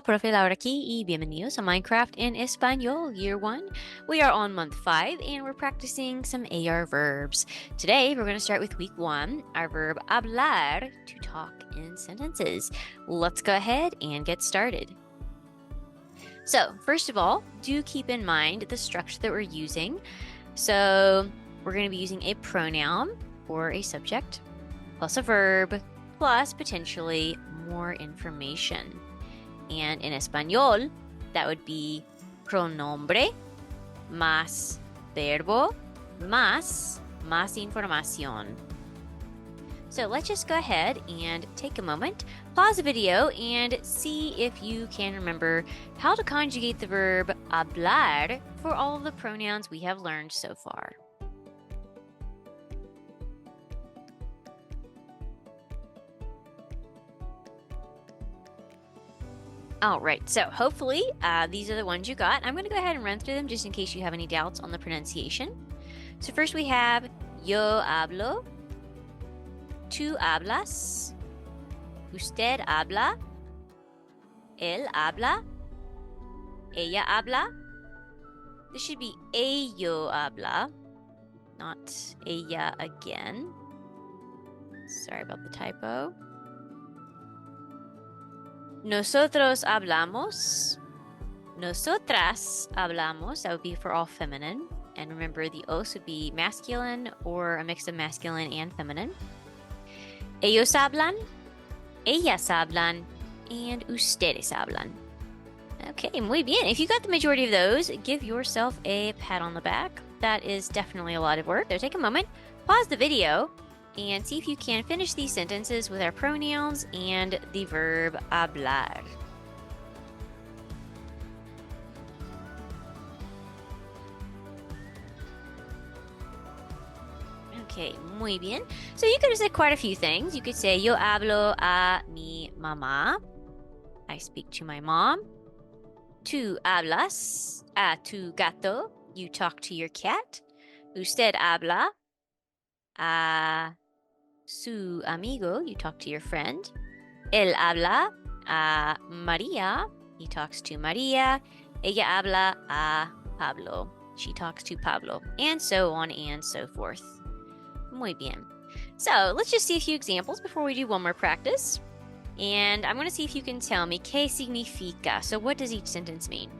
Hola, profe Laura aquí y bienvenidos a Minecraft in Espanol, Year 1. We are on month 5 and we're practicing some AR verbs. Today we're going to start with week 1, our verb hablar, to talk in sentences. Let's go ahead and get started. So, first of all, do keep in mind the structure that we're using. So, we're going to be using a pronoun or a subject, plus a verb, plus potentially more information. And in Espanol, that would be pronombre más verbo más información. So let's just go ahead and take a moment, pause the video, and see if you can remember how to conjugate the verb hablar for all of the pronouns we have learned so far. All right, so hopefully these are the ones you got. I'm going to go ahead and run through them just in case you have any doubts on the pronunciation. So first we have yo hablo, tú hablas, usted habla, él habla, ella habla. This should be ello habla, not ella again. Sorry about the typo. Nosotros hablamos. Nosotras hablamos. That would be for all feminine. And remember, the os would be masculine or a mix of masculine and feminine. Ellos hablan. Ellas hablan. And ustedes hablan. Okay, muy bien. If you got the majority of those, give yourself a pat on the back. That is definitely a lot of work. So take a moment, pause the video, and see if you can finish these sentences with our pronouns and the verb hablar. Okay, muy bien. So you could have said quite a few things. You could say, yo hablo a mi mamá. I speak to my mom. Tú hablas a tu gato. You talk to your cat. Usted habla a su amigo, you talk to your friend. Él habla a María, he talks to María. Ella habla a Pablo, she talks to Pablo, and so on and so forth. Muy bien. So let's just see a few examples before we do one more practice. And I'm going to see if you can tell me qué significa. So what does each sentence mean?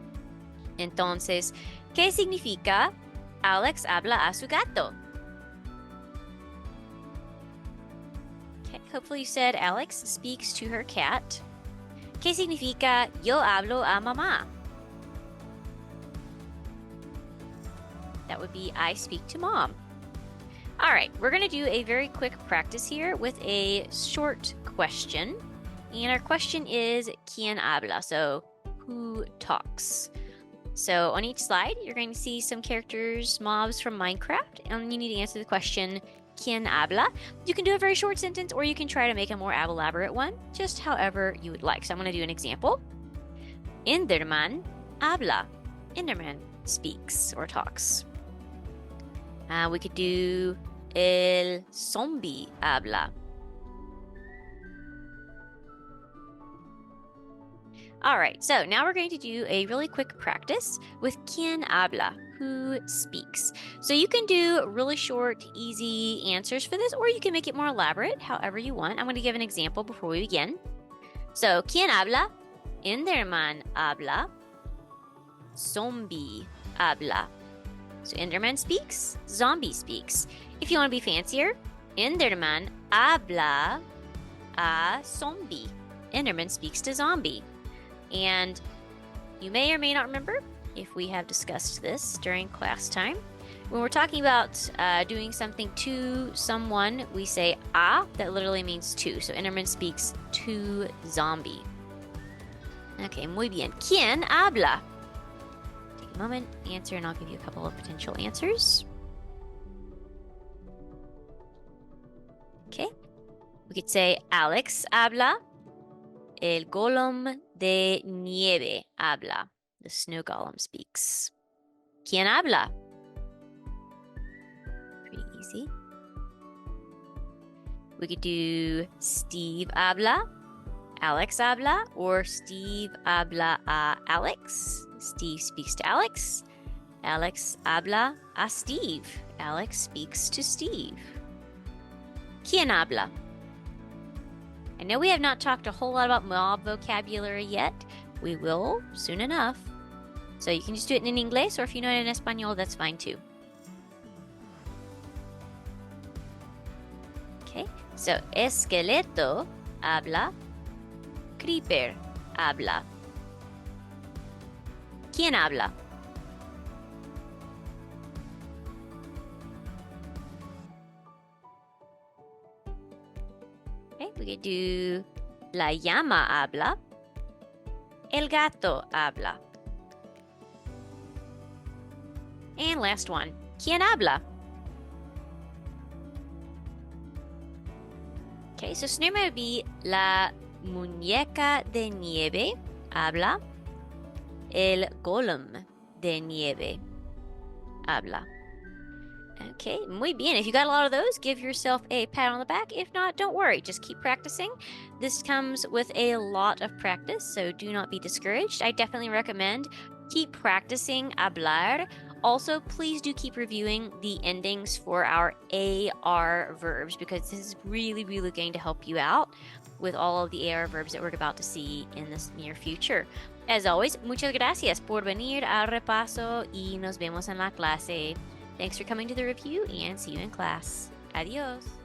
Entonces, ¿qué significa Alex habla a su gato? Okay, hopefully you said Alex speaks to her cat. ¿Qué significa yo hablo a mamá? That would be I speak to mom. All right, we're going to do a very quick practice here with a short question. And our question is, ¿quién habla? So, who talks? So, on each slide, you're going to see some characters, mobs from Minecraft, and you need to answer the question, ¿quién habla? You can do a very short sentence, or you can try to make a more elaborate one, just however you would like. So, I'm going to do an example. Enderman habla. Enderman speaks or talks. We could do el zombie habla. All right, so now we're going to do a really quick practice with ¿quién habla? Who speaks? So you can do really short, easy answers for this, or you can make it more elaborate, however you want. I'm going to give an example before we begin. So, ¿quién habla? Enderman habla. Zombie habla. So Enderman speaks, zombie speaks. If you want to be fancier, Enderman habla a zombie. Enderman speaks to zombie. And you may or may not remember if we have discussed this during class time. When we're talking about doing something to someone, we say a, that literally means to. So Enderman speaks to zombie. Okay, muy bien. ¿Quién habla? Take a moment, answer, and I'll give you a couple of potential answers. Okay, we could say Alex habla. El golem de nieve habla. The snow golem speaks. ¿Quién habla? Pretty easy. We could do Steve habla. Alex habla or Steve habla a Alex. Steve speaks to Alex. Alex habla a Steve. Alex speaks to Steve. ¿Quién habla? I know we have not talked a whole lot about mob vocabulary yet. We will soon enough. So you can just do it in inglés, or if you know it in español, that's fine too. Okay, so esqueleto habla. Creeper habla. ¿Quién habla? Okay, we could do la llama habla. El gato habla. And last one, ¿quién habla? Okay, so snowman would be la muñeca de nieve habla. El golem de nieve habla. Okay, muy bien. If you got a lot of those, give yourself a pat on the back. If not, don't worry. Just keep practicing. This comes with a lot of practice, so do not be discouraged. I definitely recommend keep practicing hablar. Also, please do keep reviewing the endings for our AR verbs because this is really, really going to help you out with all of the AR verbs that we're about to see in this near future. As always, muchas gracias por venir al repaso y nos vemos en la clase. Thanks for coming to the review and see you in class. Adios.